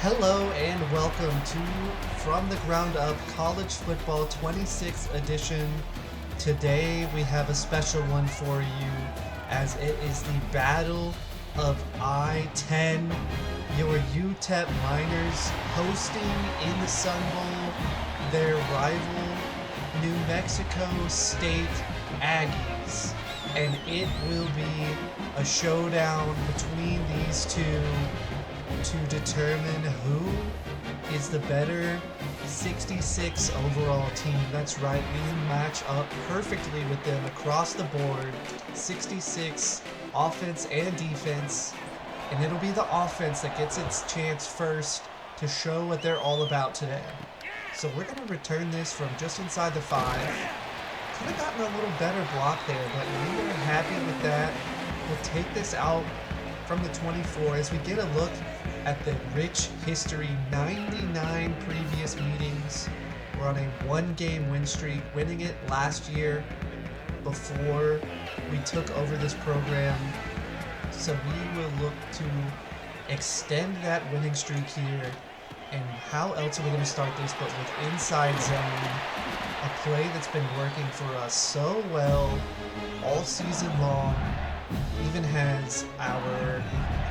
Hello and welcome to From the Ground Up College Football 26th edition. Today we have a special one for you as it is the Battle of I-10. Your UTEP Miners hosting in the Sun Bowl their rival New Mexico State Aggies. And it will be a showdown between these two to determine who is the better 66 overall team. That's right, we match up perfectly with them across the board. 66 offense and defense, and it'll be the offense that gets its chance first to show what they're all about today. So we're going to return this from just inside the 5. Could have gotten a little better block there, but we are happy with that. We'll take this out from the 24 as we get a look at the rich history. 99 previous meetings. We're on a 1-game win streak, winning it last year before we took over this program. So we will look to extend that winning streak here. And how else are we going to start this but with inside zone, a play that's been working for us so well all season long. Even has our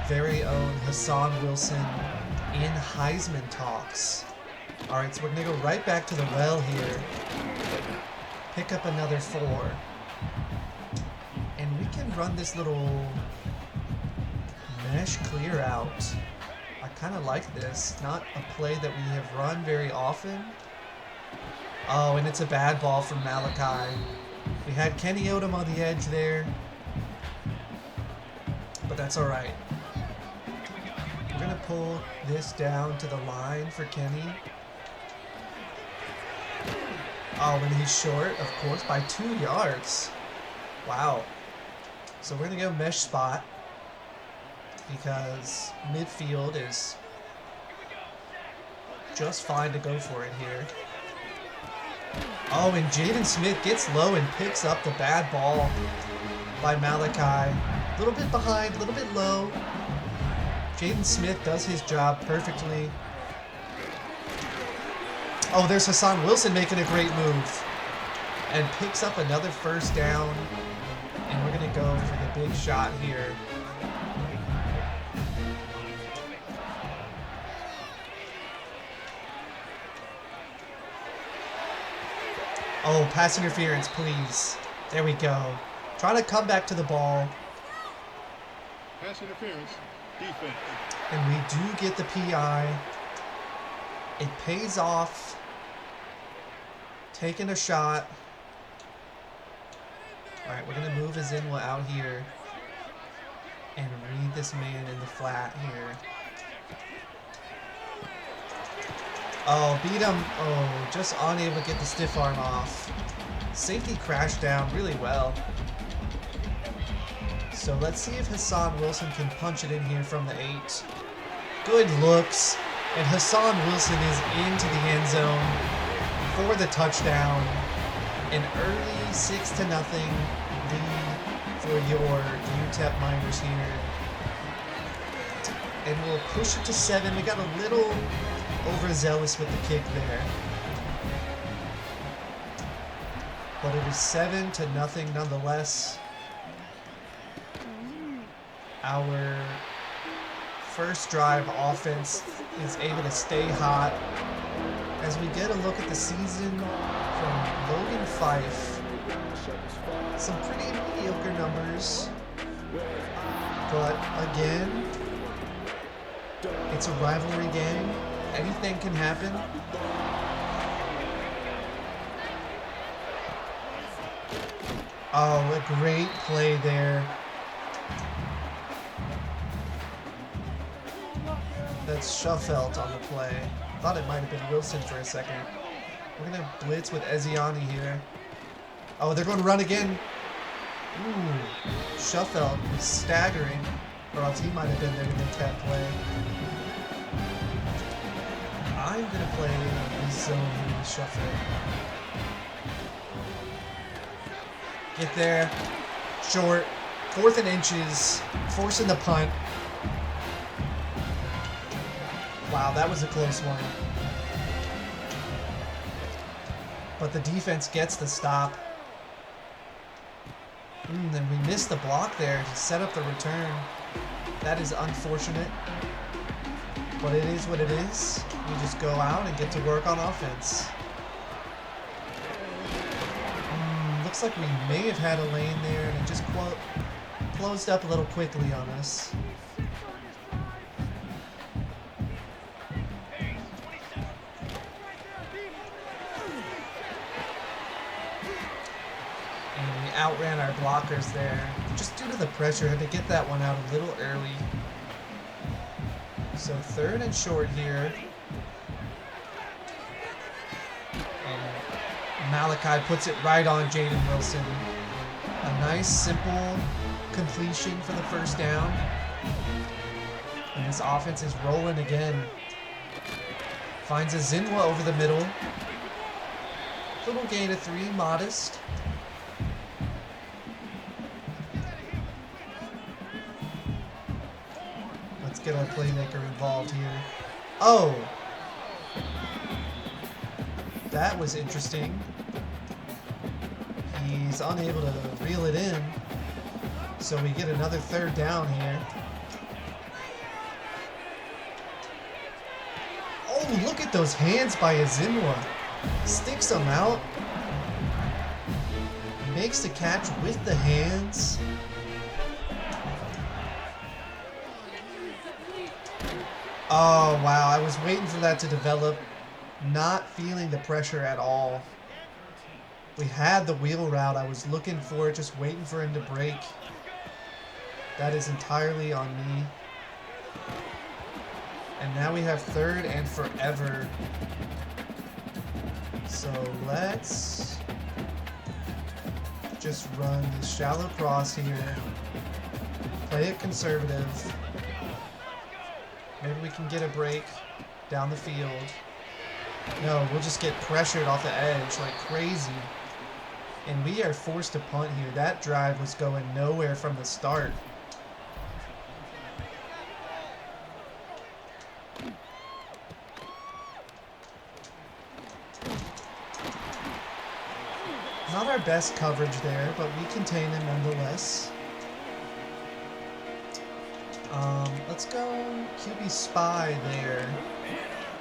very own Hassan Wilson in Heisman talks. Alright, so we're going to go right back to the well here. Pick up another 4. And we can run this little mesh clear out. I kind of like this. Not a play that we have run very often. Oh, and it's a bad ball from Malachi. We had Kenny Odom on the edge there, but that's all right. We're going to pull this down to the line for Kenny. Oh, and he's short, of course, by 2 yards. Wow. So we're going to go mesh spot because midfield is just fine to go for it here. Oh, and Jaden Smith gets low and picks up the bad ball by Malachi. A little bit behind, a little bit low. Jaden Smith does his job perfectly. Oh, there's Hassan Wilson making a great move. And picks up another first down. And we're going to go for the big shot here. Oh, pass interference, please. There we go. Trying to come back to the ball. Pass interference, defense. And we do get the PI. It pays off. Taking a shot. Alright, we're going to move Azinwa out here. And read this man in the flat here. Oh, beat him. Oh, just unable to get the stiff arm off. Safety crashed down really well. So let's see if Hassan Wilson can punch it in here from the 8. Good looks. And Hassan Wilson is into the end zone for the touchdown. An early 6-0 lead for your UTEP Miners here. And we'll push it to 7. We got a little overzealous with the kick there. But it is 7-0 nonetheless. Our first drive offense is able to stay hot as we get a look at the season from Logan Fife. Some pretty mediocre numbers, but again, it's a rivalry game. Anything can happen. Oh, a great play there. That's Shuffelt on the play. Thought it might have been Wilson for a second. We're going to blitz with Eziani here. Oh, they're going to run again. Ooh, Shuffelt is staggering. Or else he might have been there to make that play. I'm going to play this zone here with Shuffelt. Get there. Short. 4th and inches. Forcing the punt. Wow, that was a close one. But the defense gets the stop. And we missed the block there to set up the return. That is unfortunate. But it is what it is. We just go out and get to work on offense. Looks like we may have had a lane there and it just closed up a little quickly on us. And we outran our blockers there. Just due to the pressure, had to get that one out a little early. So 3rd and short here. And Malachi puts it right on Jaden Wilson. A nice, simple completion for the first down. And this offense is rolling again. Finds a Zinwa over the middle. Little gain of 3, modest. Let's get our playmaker involved here. Oh! That was interesting. He's unable to reel it in. So we get another 3rd down here. Oh, look at those hands by Azinwa. Sticks him out. Makes the catch with the hands. Oh, wow. I was waiting for that to develop. Not feeling the pressure at all. We had the wheel route. I was looking for it, just waiting for him to break. That is entirely on me. And now we have 3rd and forever. So let's just run the shallow cross here. Play it conservative. Maybe we can get a break down the field. No, we'll just get pressured off the edge like crazy. And we are forced to punt here. That drive was going nowhere from the start. Not our best coverage there, but we contain him nonetheless. Let's go QB spy there.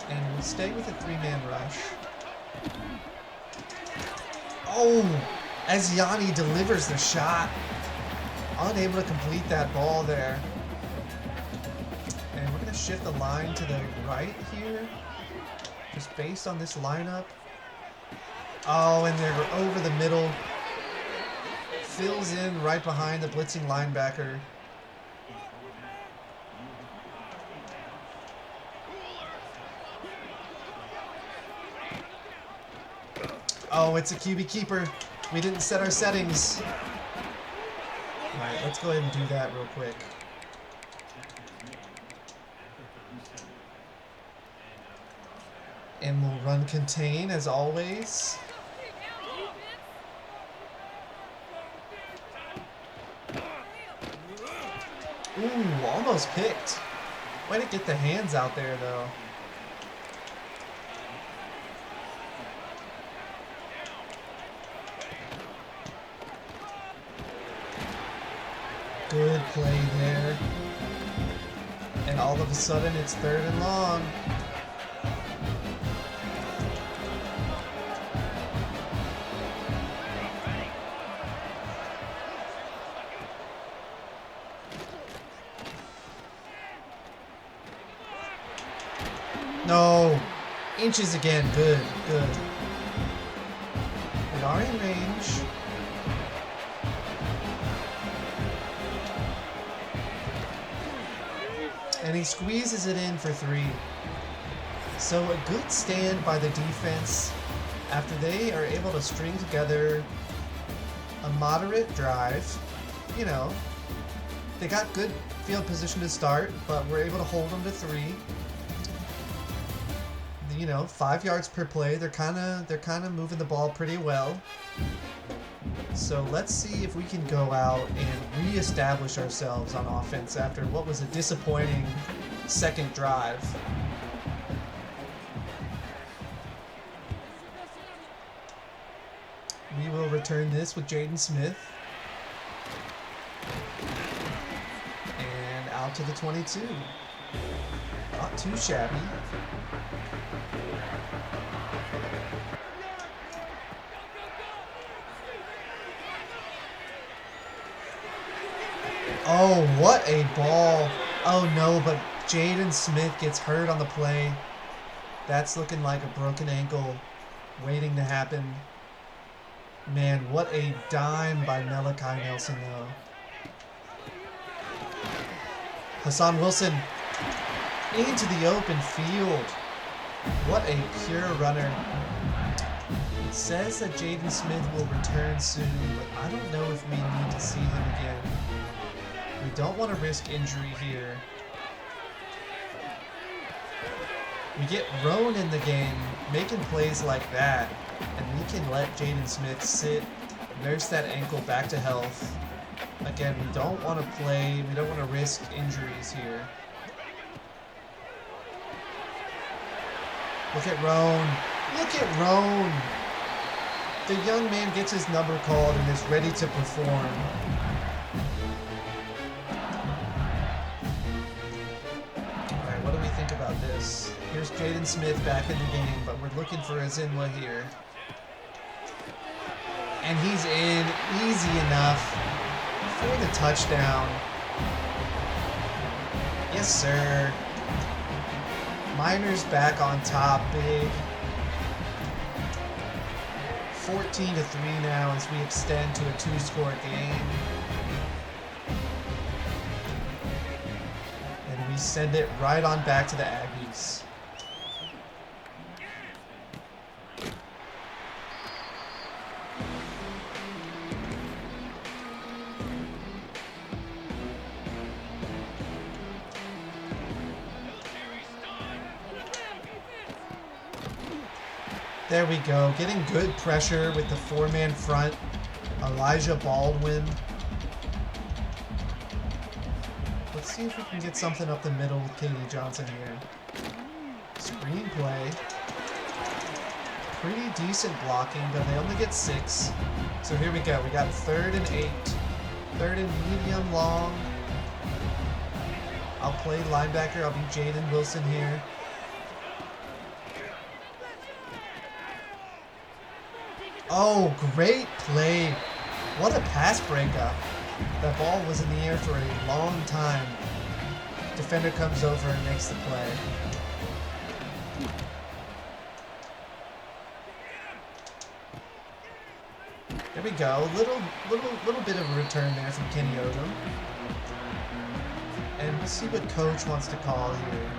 And we'll stay with a 3-man rush. Oh! As Yanni delivers the shot. Unable to complete that ball there. And we're going to shift the line to the right here. Just based on this lineup. Oh, and they're over the middle. Fills in right behind the blitzing linebacker. Oh, it's a QB keeper. We didn't set our settings. Alright, let's go ahead and do that real quick. And we'll run contain as always. Ooh, almost picked. Way to get the hands out there though. Good play there. And all of a sudden it's 3rd and long. No. Inches again. Good, good. We are in range. And he squeezes it in for 3. So a good stand by the defense after they are able to string together a moderate drive. You know, they got good field position to start, but we're able to hold them to 3. You know, 5 yards per play. They're kind of moving the ball pretty well. So let's see if we can go out and reestablish ourselves on offense after what was a disappointing second drive. We will return this with Jaden Smith. And out to the 22. Not too shabby. Oh, what a ball. Oh no, but Jaden Smith gets hurt on the play. That's looking like a broken ankle waiting to happen. Man, what a dime by Malachi Nelson, though. Hassan Wilson into the open field. What a pure runner. It says that Jaden Smith will return soon, but I don't know if we need to see him again. We don't want to risk injury here. We get Roan in the game, making plays like that, and we can let Jaden Smith sit, nurse that ankle back to health. Again, we don't want to play, we don't want to risk injuries here. Look at Roan. Look at Roan. The young man gets his number called and is ready to perform. Alright, what do we think about this? Here's Jaden Smith back in the game, but we're looking for Azinwa here. And he's in easy enough for the touchdown. Yes, sir. Miners back on top, big. 14-3 now as we extend to a 2-score game. And we send it right on back to the Aggies. There we go, getting good pressure with the 4-man front. Elijah Baldwin. Let's see if we can get something up the middle with Katie Johnson here. Screenplay. Pretty decent blocking, but they only get 6. So here we go, we got 3rd and 8. 3rd and medium long. I'll play linebacker, I'll be Jaden Wilson here. Oh, great play. What a pass breakup. That ball was in the air for a long time. Defender comes over and makes the play. There we go. Little bit of a return there from Kenny Odom. And we'll see what coach wants to call here.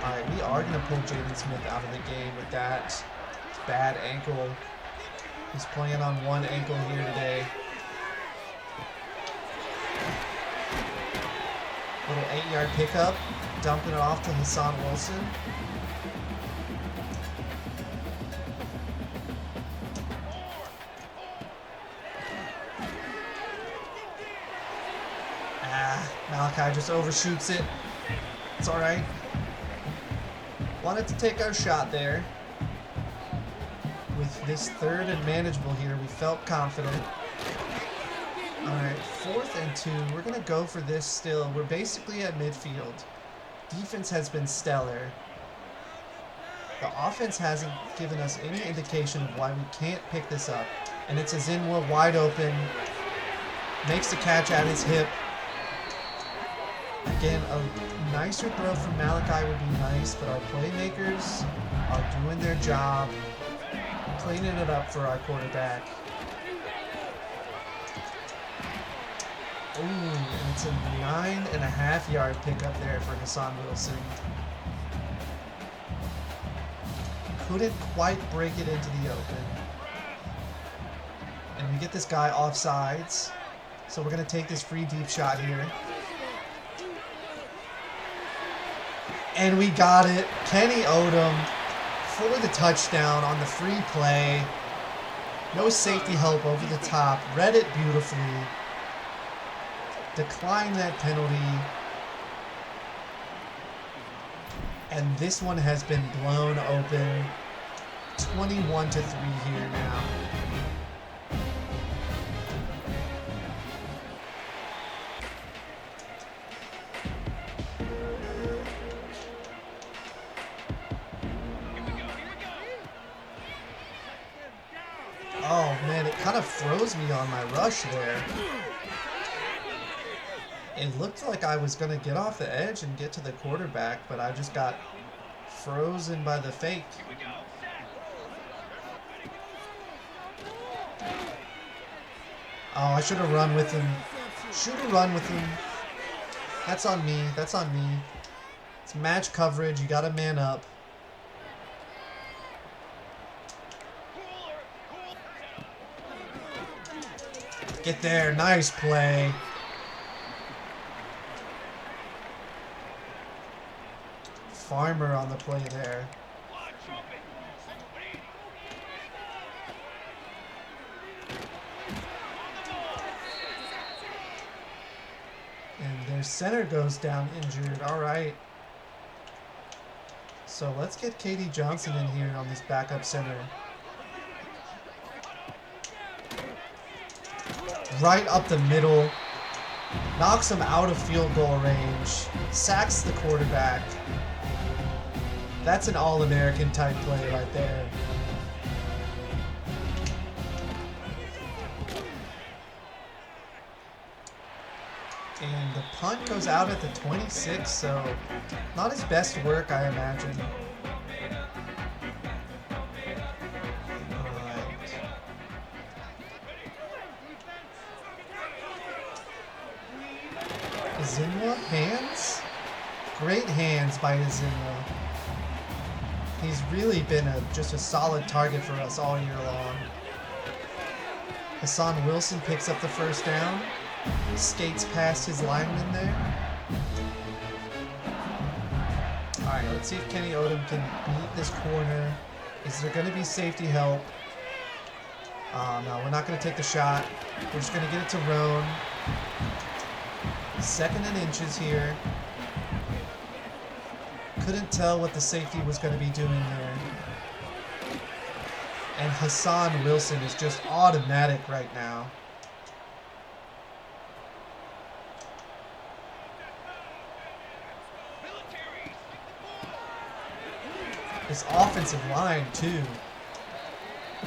Alright, we are going to pull Jaden Smith out of the game with that bad ankle. He's playing on one ankle here today. Little 8-yard pickup, dumping it off to Hassan Wilson. Malachi just overshoots it. It's alright. Wanted to take our shot there. With this 3rd and manageable here, we felt confident. Alright, 4th and 2. We're going to go for this still. We're basically at midfield. Defense has been stellar. The offense hasn't given us any indication of why we can't pick this up. And it's Azinwa wide open. Makes the catch at his hip. Again, a nicer throw from Malachi would be nice, but our playmakers are doing their job. Cleaning it up for our quarterback. Ooh, and it's a 9.5-yard pickup there for Hassan Wilson. Couldn't quite break it into the open. And we get this guy offsides. So we're going to take this free deep shot here. And we got it. Kenny Odom for the touchdown on the free play. No safety help over the top. Read it beautifully. Declined that penalty. And this one has been blown open. 21-3 here now. of froze me on my rush there. It looked like I was going to get off the edge and get to the quarterback, but I just got frozen by the fake. Oh, I should have run with him. Should have run with him. That's on me. That's on me. It's match coverage. You got to man up. Get there. Nice play. Farmer on the play there. And their center goes down injured. All right. So let's get Katie Johnson in here on this backup center. Right up the middle. Knocks him out of field goal range. Sacks the quarterback. That's an All-American type play right there. And the punt goes out at the 26, so not his best work, I imagine. Zinwa, hands? Great hands by Zinwa. He's really been just a solid target for us all year long. Hassan Wilson picks up the first down. Skates past his lineman there. Alright, let's see if Kenny Odom can beat this corner. Is there going to be safety help? No, we're not going to take the shot. We're just going to get it to Roan. 2nd and inches here. Couldn't tell what the safety was going to be doing there. And Hassan Wilson is just automatic right now. His offensive line, too.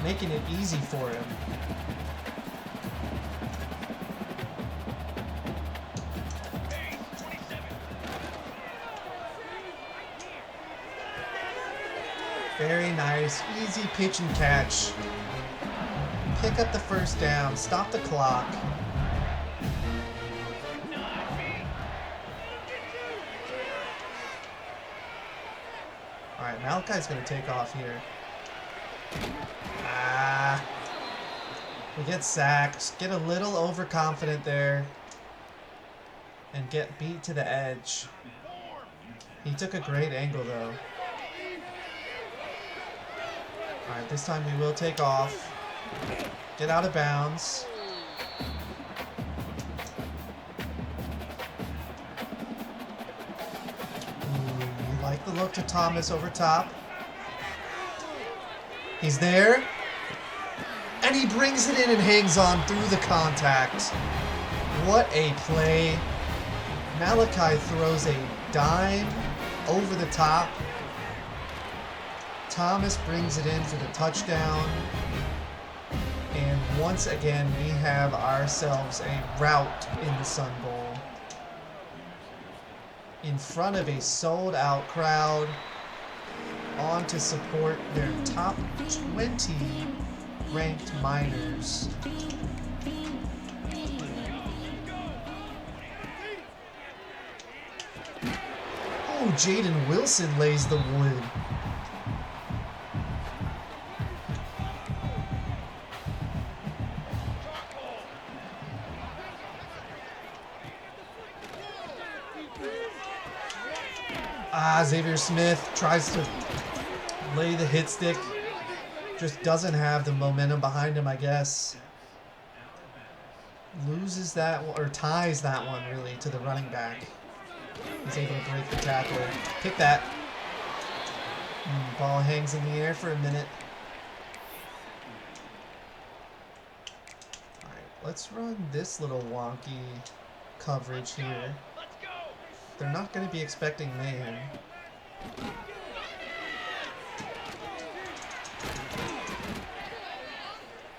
Making it easy for him. Very nice. Easy pitch and catch. Pick up the first down. Stop the clock. Alright, Malachi's going to take off here. We get sacked. Get a little overconfident there. And get beat to the edge. He took a great angle, though. Alright, this time we will take off. Get out of bounds. Ooh, like the look to Thomas over top. He's there. And he brings it in and hangs on through the contact. What a play. Malachi throws a dime over the top. Thomas brings it in for the touchdown. And once again, we have ourselves a rout in the Sun Bowl. In front of a sold-out crowd. On to support their top 20 ranked Miners. Oh, Jaden Wilson lays the wood. Xavier Smith tries to lay the hit stick. Just doesn't have the momentum behind him, I guess. Loses that one, or ties that one, really, to the running back. He's able to break the tackle. Pick that. Ball hangs in the air for a minute. Alright, let's run this little wonky coverage here. They're not going to be expecting man.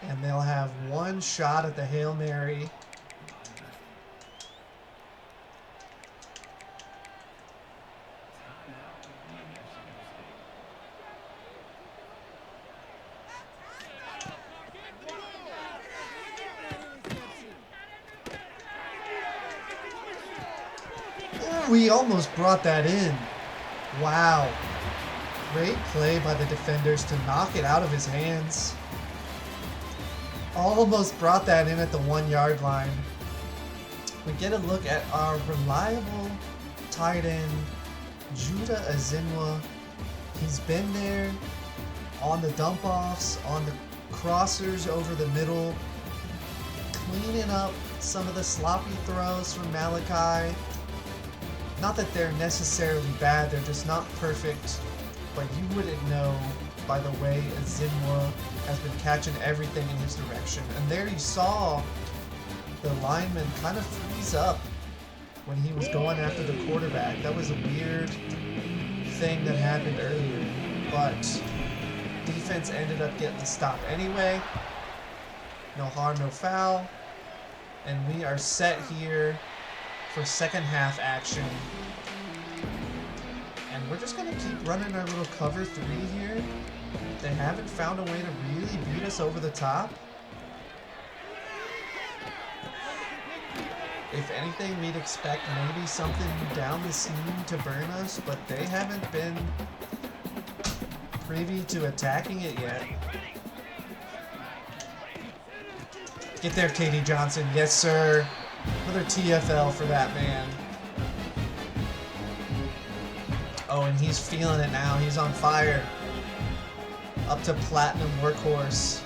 And And they'll have one shot at the Hail Mary. Ooh, he almost brought that in. Wow. Great play by the defenders to knock it out of his hands. Almost brought that in at the 1 yard line. We get a look at our reliable tight end, Judah Azinwa. He's been there on the dump offs, on the crossers over the middle, cleaning up some of the sloppy throws from Malachi. Not that they're necessarily bad, they're just not perfect. But you wouldn't know by the way Azinwa has been catching everything in his direction. And there you saw the lineman kind of freeze up when he was going after the quarterback. That was a weird thing that happened earlier. But defense ended up getting the stop anyway. No harm, no foul. And we are set here for second half action. And we're just going to keep running our little cover 3 here. They haven't found a way to really beat us over the top. If anything, we'd expect maybe something down the seam to burn us, but they haven't been privy to attacking it yet. Get there, Katie Johnson. Yes, sir. Another TFL for that man. Oh, and he's feeling it now. He's on fire. Up to platinum workhorse.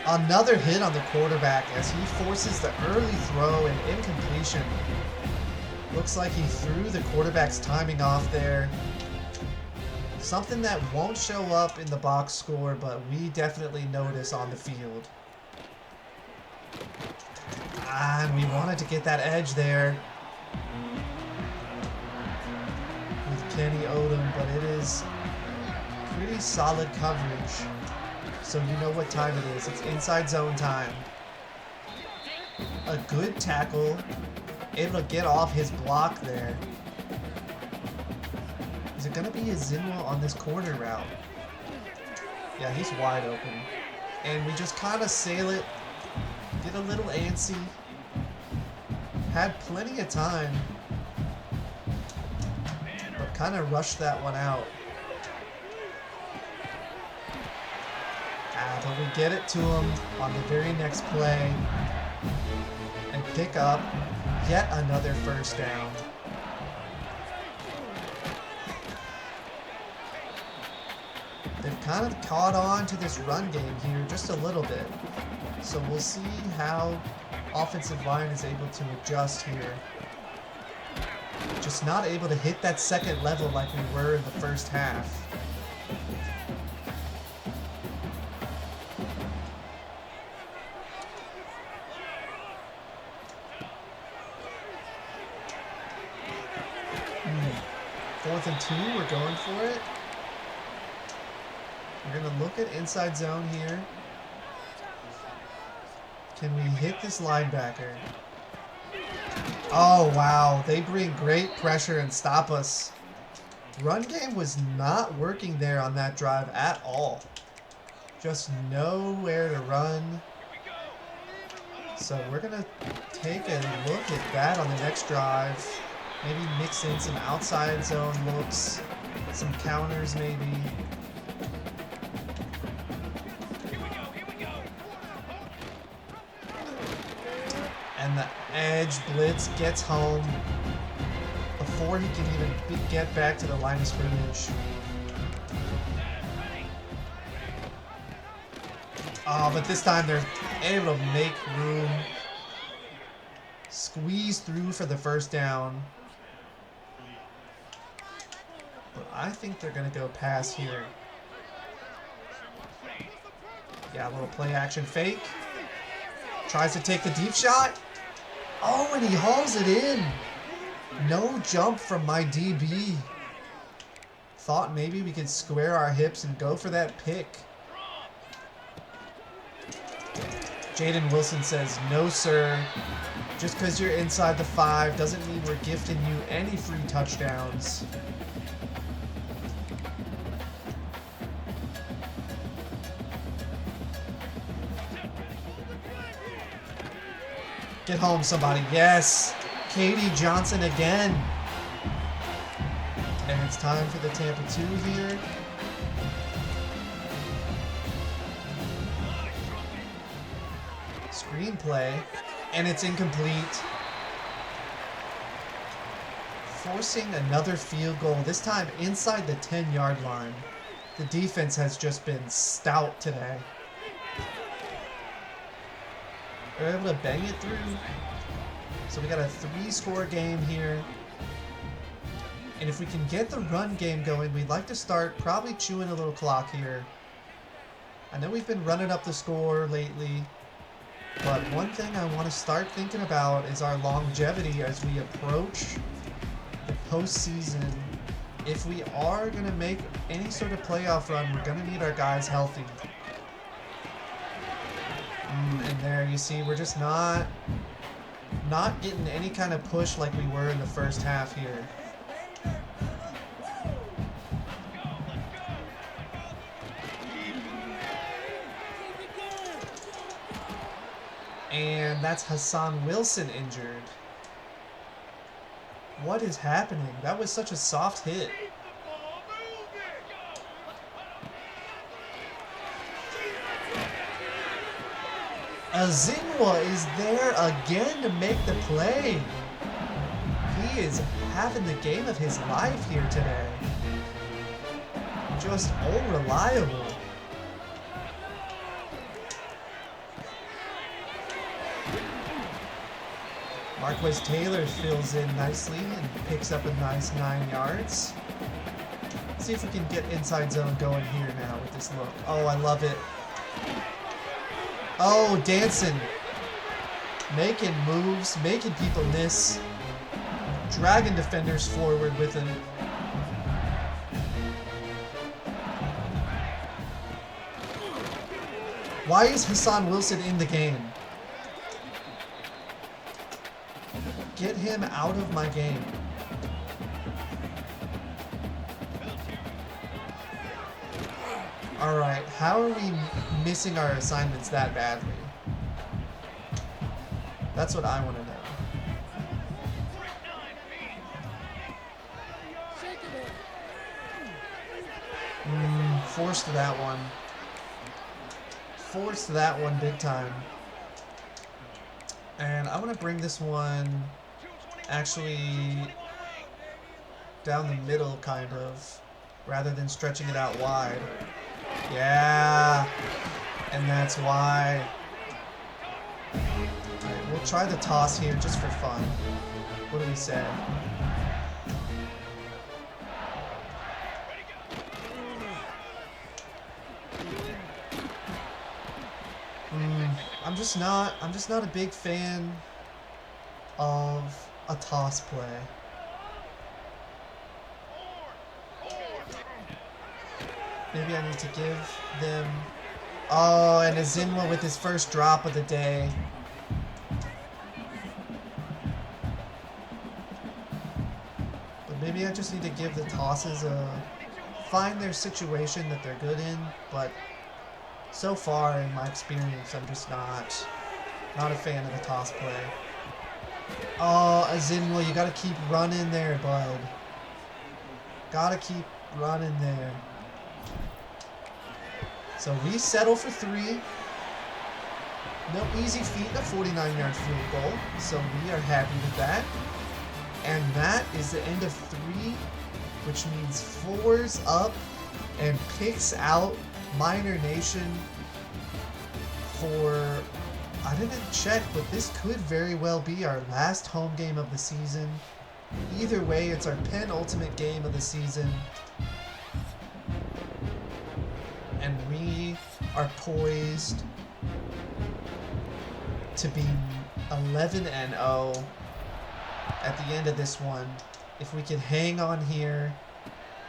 Another hit on the quarterback as he forces the early throw and incompletion. Looks like he threw the quarterback's timing off there. Something that won't show up in the box score, but we definitely notice on the field. And we wanted to get that edge there with Kenny Odom, but it is pretty solid coverage. So you know what time it is. It's inside zone time. A good tackle. Able to get off his block there. Is it going to be Azinwa on this corner route? Yeah, he's wide open. And we just kind of sail it. Get a little antsy. Had plenty of time. But kind of rushed that one out. But we get it to him on the very next play and pick up yet another first down. They've kind of caught on to this run game here just a little bit. So we'll see how offensive line is able to adjust here. Just not able to hit that second level like we were in the first half. Fourth and 2, we're going for it. We're going to look at inside zone here. Can we hit this linebacker? Oh, wow. They bring great pressure and stop us. Run game was not working there on that drive at all. Just nowhere to run. So we're going to take a look at that on the next drive. Maybe mix in some outside zone looks, some counters maybe. And the edge blitz gets home before he can even get back to the line of scrimmage. Oh, but this time they're able to make room. Squeeze through for the first down. But I think they're going to go pass here. Yeah, a little play action fake. Tries to take the deep shot. Oh, and he hauls it in. No jump from my DB. thought maybe we could square our hips and go for that pick. Jaden Wilson says, no, sir. Just because you're inside the 5 doesn't mean we're gifting you any free touchdowns. Get home, somebody. Yes. Katie Johnson again. And it's time for the Tampa 2 here. Screenplay. And it's incomplete. Forcing another field goal, this time inside the 10-yard line. The defense has just been stout today. They're able to bang it through. So we got a 3-score game here. And if we can get the run game going, we'd like to start probably chewing a little clock here. I know we've been running up the score lately. But one thing I want to start thinking about is our longevity as we approach the postseason. If we are going to make any sort of playoff run, we're going to need our guys healthy. And there you see, we're just not getting any kind of push like we were in the first half here. And that's Hassan Wilson injured. What is happening? That was such a soft hit. Azinwa is there again to make the play. He is having the game of his life here today. Just unreliable. Marquez Taylor fills in nicely and picks up a nice 9 yards. Let's see if we can get inside zone going here now with this look. Oh, I love it. Oh, dancing. Making moves, making people miss. Dragging defenders forward with him. Why is Hassan Wilson in the game? Get him out of my game. Alright, how are we missing our assignments that badly? That's what I want to know. Forced that one. Forced that one big time. And I want to bring this one actually down the middle, kind of, rather than stretching it out wide. Yeah, and that's why. Alright, we'll try the toss here just for fun. What do we say? I'm just not a big fan of a toss play. Maybe I need to give them... Oh, and Azinwa with his first drop of the day. But maybe I just need to give the tosses a... Find their situation that they're good in, but so far in my experience, I'm just not a fan of the toss play. Oh, Azinwa, you gotta keep running there, bud. Gotta keep running there. So we settle for 3. No easy feat, a 49-yard field goal. So we are happy with that. And that is the end of 3, which means 4's up and picks out Miner Nation for... I didn't check, but this could very well be our last home game of the season. Either way, it's our penultimate game of the season. And we are poised to be 11-0 at the end of this one. If we can hang on here,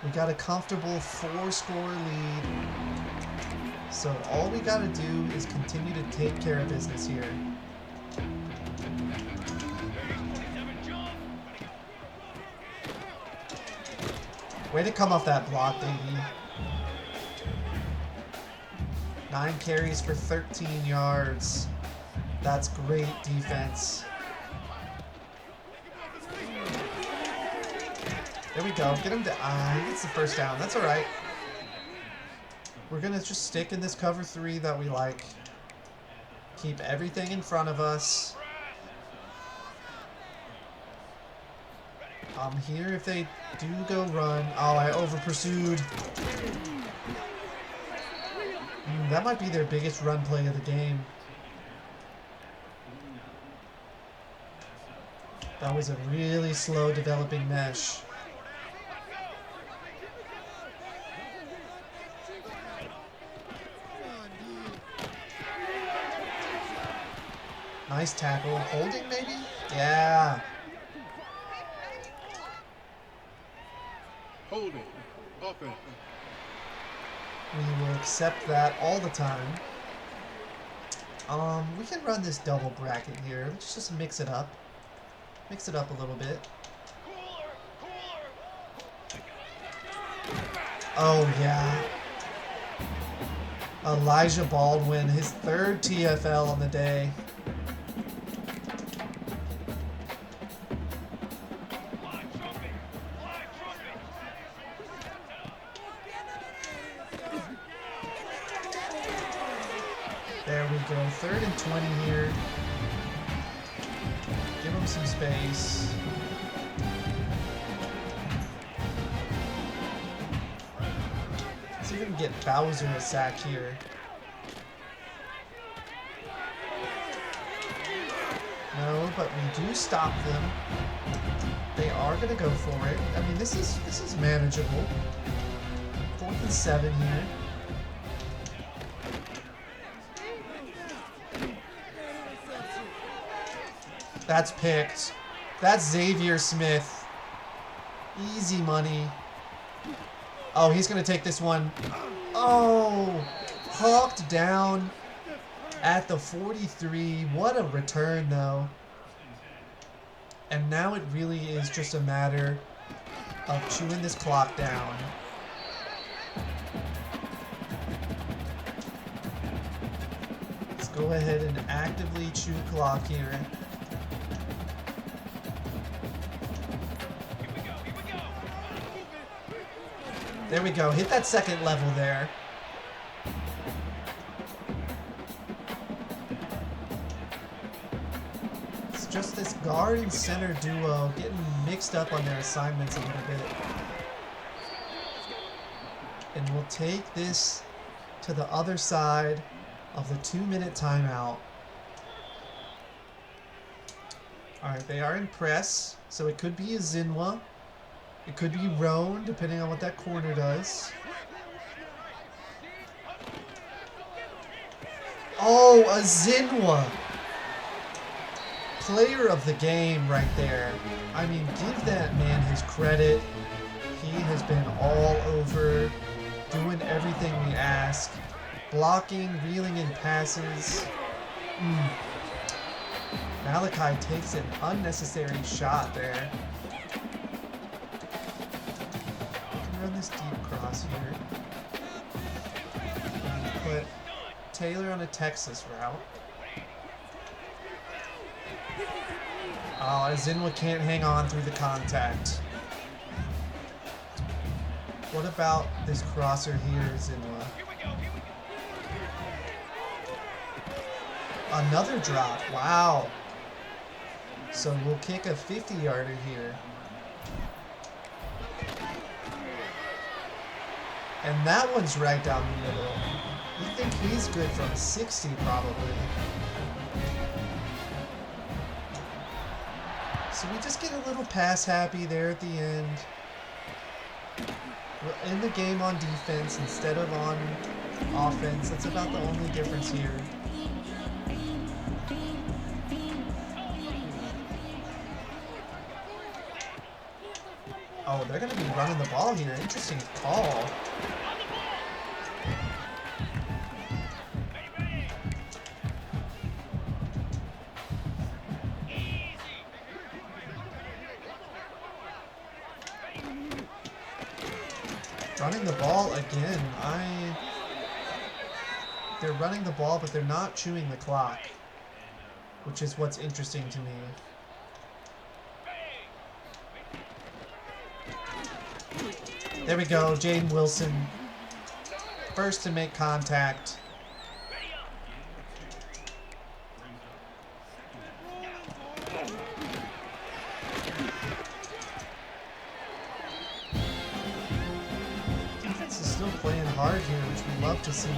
We got a comfortable 4-score lead. So all we got to do is continue to take care of business here. Way to come off that block, baby. 9 carries for 13 yards. That's great defense. There we go. Get him to... he gets the first down. That's all right. We're going to just stick in this cover 3 that we like. Keep everything in front of us. I'm here if they do go run. Oh, I over-pursued. That might be their biggest run play of the game. That was a really slow developing mesh. Nice tackle. Holding, maybe? Yeah. Holding. Offense. We will accept that all the time. We can run this double bracket here. Let's just mix it up. Mix it up a little bit. Oh, yeah. Elijah Baldwin, his 3rd TFL on the day. There we go. 3rd and 20 here. Give him some space. Let's see if we can get Bowser a sack here. No, but we do stop them. They are going to go for it. I mean, this is manageable. 4th and 7 here. That's picked. That's Xavier Smith. Easy money. Oh, he's going to take this one. Oh, hawked down at the 43. What a return, though. And now it really is just a matter of chewing this clock down. Let's go ahead and actively chew clock here. There we go. Hit that 2nd level there. It's just this guard and center duo getting mixed up on their assignments a little bit. And we'll take this to the other side of the 2-minute timeout. Alright, they are in press, so it could be a Zinwa. It could be Roan, depending on what that corner does. Oh, a Zinwa! Player of the game right there. I mean, give that man his credit. He has been all over, doing everything we ask. Blocking, reeling in passes. Malachi takes an unnecessary shot there. Run this deep cross here. And put Taylor on a Texas route. Oh, Zinwa can't hang on through the contact. What about this crosser here, Zinwa? Another drop. Wow. So we'll kick a 50-yarder here. And that one's right down the middle. You think he's good from 60, probably. So we just get a little pass happy there at the end. We're in the game on defense instead of on offense. That's about the only difference here. Oh, they're going to be running the ball here. Interesting call. Running the ball again. They're running the ball, but they're not chewing the clock, which is what's interesting to me. There we go, Jaden Wilson. First to make contact. Defense is still playing hard here, which we love to see.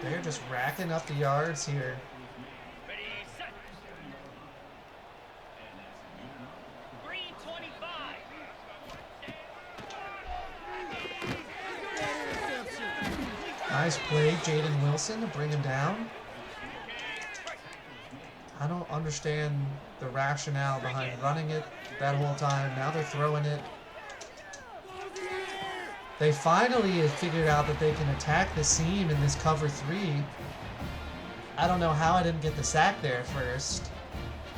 They're just racking up the yards here. Nice play, Jaden Wilson, to bring him down. I don't understand the rationale behind running it that whole time. Now they're throwing it. They finally have figured out that they can attack the seam in this cover 3. I don't know how I didn't get the sack there first,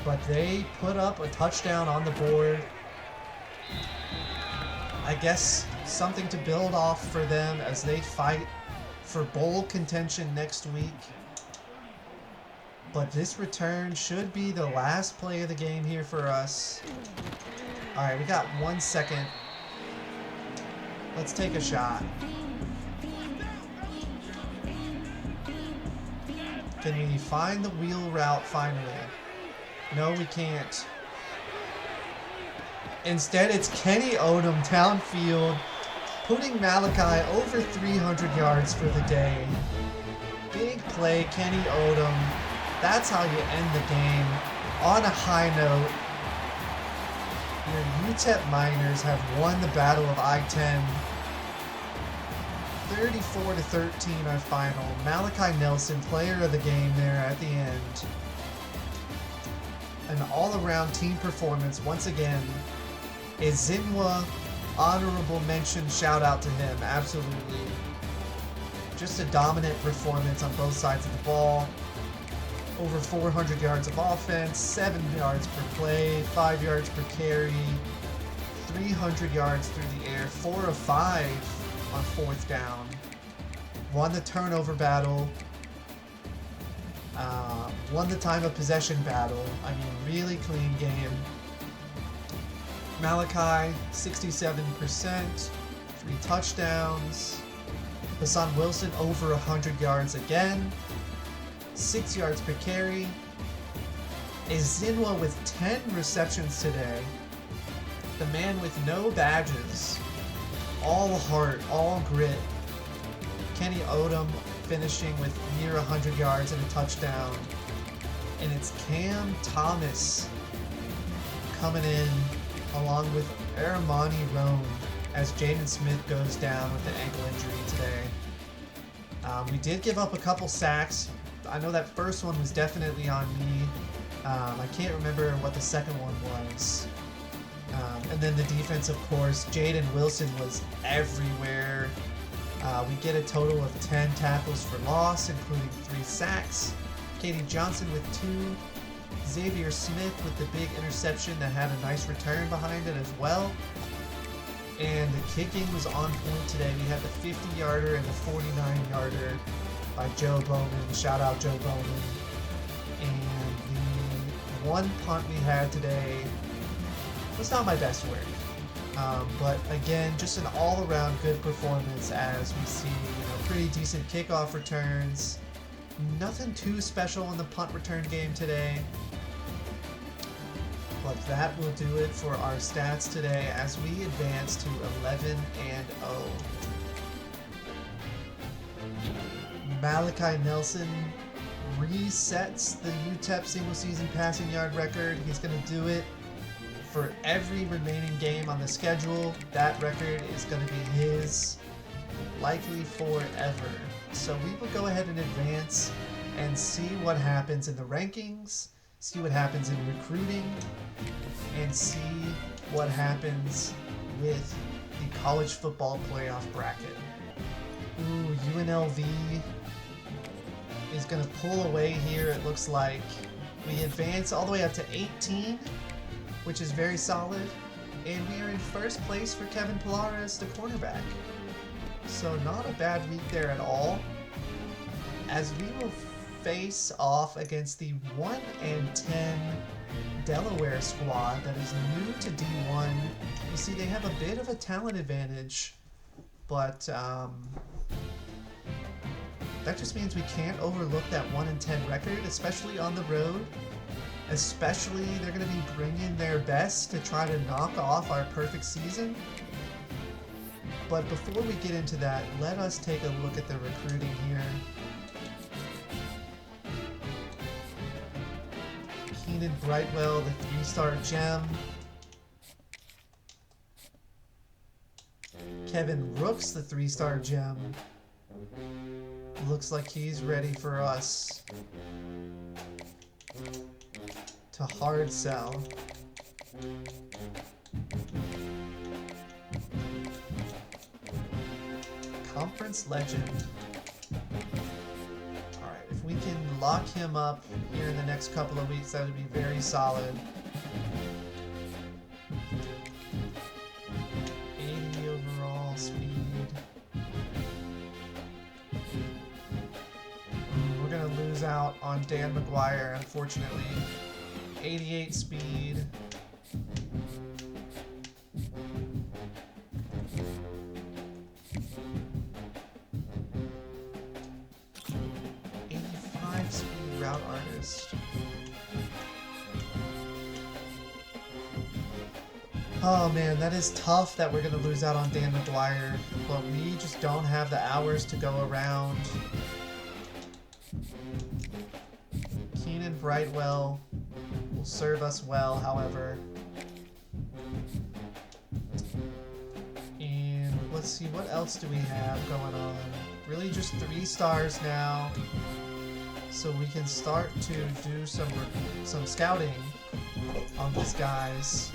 but they put up a touchdown on the board. I guess something to build off for them as they fight for bowl contention next week. But this return should be the last play of the game here for us. All right, we got 1 second. Let's take a shot. Can we find the wheel route finally? No, we can't. Instead, it's Kenny Odom downfield, putting Malachi over 300 yards for the day. Big play, Kenny Odom. That's how you end the game on a high note. Your UTEP Miners have won the Battle of I-10. 34-13 our final. Malachi Nelson, player of the game there at the end. An all-around team performance once again. Ezinwa, honorable mention, shout out to him, absolutely. Just a dominant performance on both sides of the ball. Over 400 yards of offense, 7 yards per play, 5 yards per carry, 300 yards through the air, 4 of 5 on 4th down. Won the turnover battle. Won the time of possession battle. I mean, really clean game. Malachi, 67%, 3 touchdowns. Hassan Wilson, over 100 yards again. 6 yards per carry. Ezinwa with 10 receptions today. The man with no badges. All heart, all grit. Kenny Odom finishing with near 100 yards and a touchdown. And it's Cam Thomas coming in along with Aramani Roan as Jaden Smith goes down with an ankle injury today. We did give up a couple sacks. I know that first one was definitely on me. I can't remember what the second one was. And then the defense, of course, Jaden Wilson was everywhere. We get a total of 10 tackles for loss, including 3 sacks. Katie Johnson with 2. Xavier Smith with the big interception that had a nice return behind it as well. And the kicking was on point today. We had the 50-yarder and the 49-yarder by Joe Bowman. Shout out Joe Bowman. And the one punt we had today was not my best work. But again, just an all-around good performance as we see, pretty decent kickoff returns. Nothing too special in the punt return game today. But that will do it for our stats today as we advance to 11-0. Malachi Nelson resets the UTEP single season passing yard record. He's going to do it for every remaining game on the schedule. That record is going to be his, likely forever. So we will go ahead and advance and see what happens in the rankings, see what happens in recruiting, and see what happens with the college football playoff bracket. Ooh, UNLV is going to pull away here, it looks like. We advance all the way up to 18, which is very solid. And we are in first place for Kevin Pilares, the cornerback. So not a bad week there at all. As we will face off against the 1-10 Delaware squad that is new to D1. You see, they have a bit of a talent advantage, but that just means we can't overlook that 1-10 record, especially on the road. Especially, they're going to be bringing their best to try to knock off our perfect season. But before we get into that, let us take a look at the recruiting here. Keenan Brightwell, the 3-star gem. Kevin Rooks, the 3-star gem. Looks like he's ready for us to hard sell. Conference legend. Alright, if we can lock him up here in the next couple of weeks, that would be very solid. 80 overall speed. We're going to lose out on Dan McGuire, unfortunately. 88 speed. Route artist. Oh man, that is tough that we're going to lose out on Dan McGuire, but we just don't have the hours to go around. Keenan Brightwell will serve us well, however. And let's see, what else do we have going on? Really just 3 stars now. So we can start to do some scouting on these guys.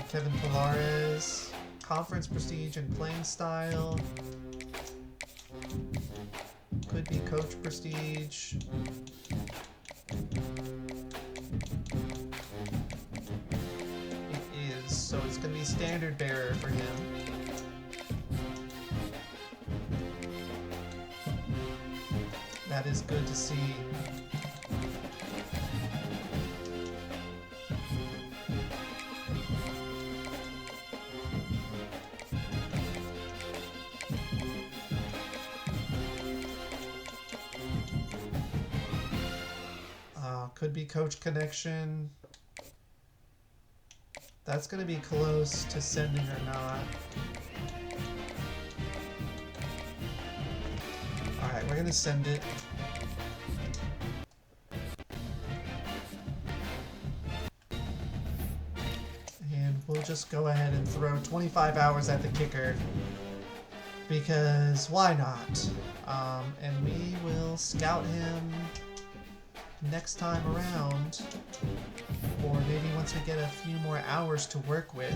Kevin Pilares, conference prestige and playing style. Could be coach prestige. It is, so it's going to be standard bearer for him. That is good to see. Could be coach connection. That's going to be close to sending or not. Alright, we're going to send it. And we'll just go ahead and throw 25 hours at the kicker. Because why not? And we will scout him next time around. Or maybe once we get a few more hours to work with.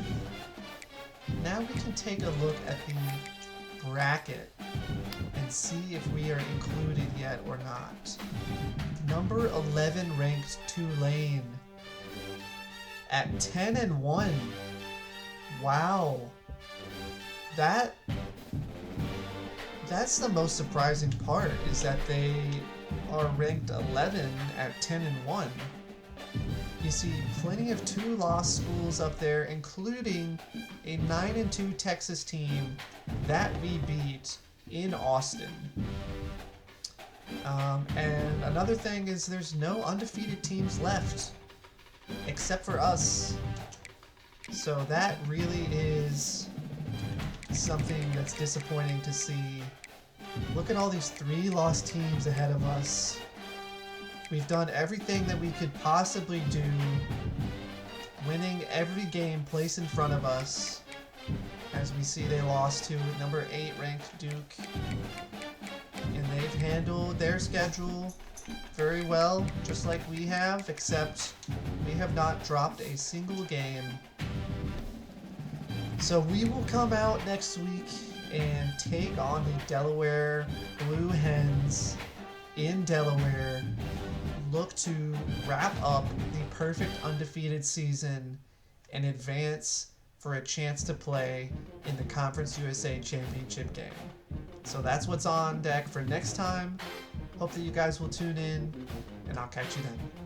Now we can take a look at the bracket and see if we are included yet or not. Number 11 ranked Tulane at 10-1. Wow. That's the most surprising part, is that they are ranked 11 at 10-1. You see plenty of 2-loss schools up there, including a 9-2 Texas team that we beat in Austin. And another thing is there's no undefeated teams left, except for us. So that really is something that's disappointing to see. Look at all these 3-loss teams ahead of us. We've done everything that we could possibly do, winning every game placed in front of us. As we see, they lost to number 8 ranked Duke. And they've handled their schedule very well, just like we have, except we have not dropped a single game. So we will come out next week and take on the Delaware Blue Hens in Delaware. Look to wrap up the perfect undefeated season and advance for a chance to play in the Conference USA Championship game. So that's what's on deck for next time. Hope that you guys will tune in, and I'll catch you then.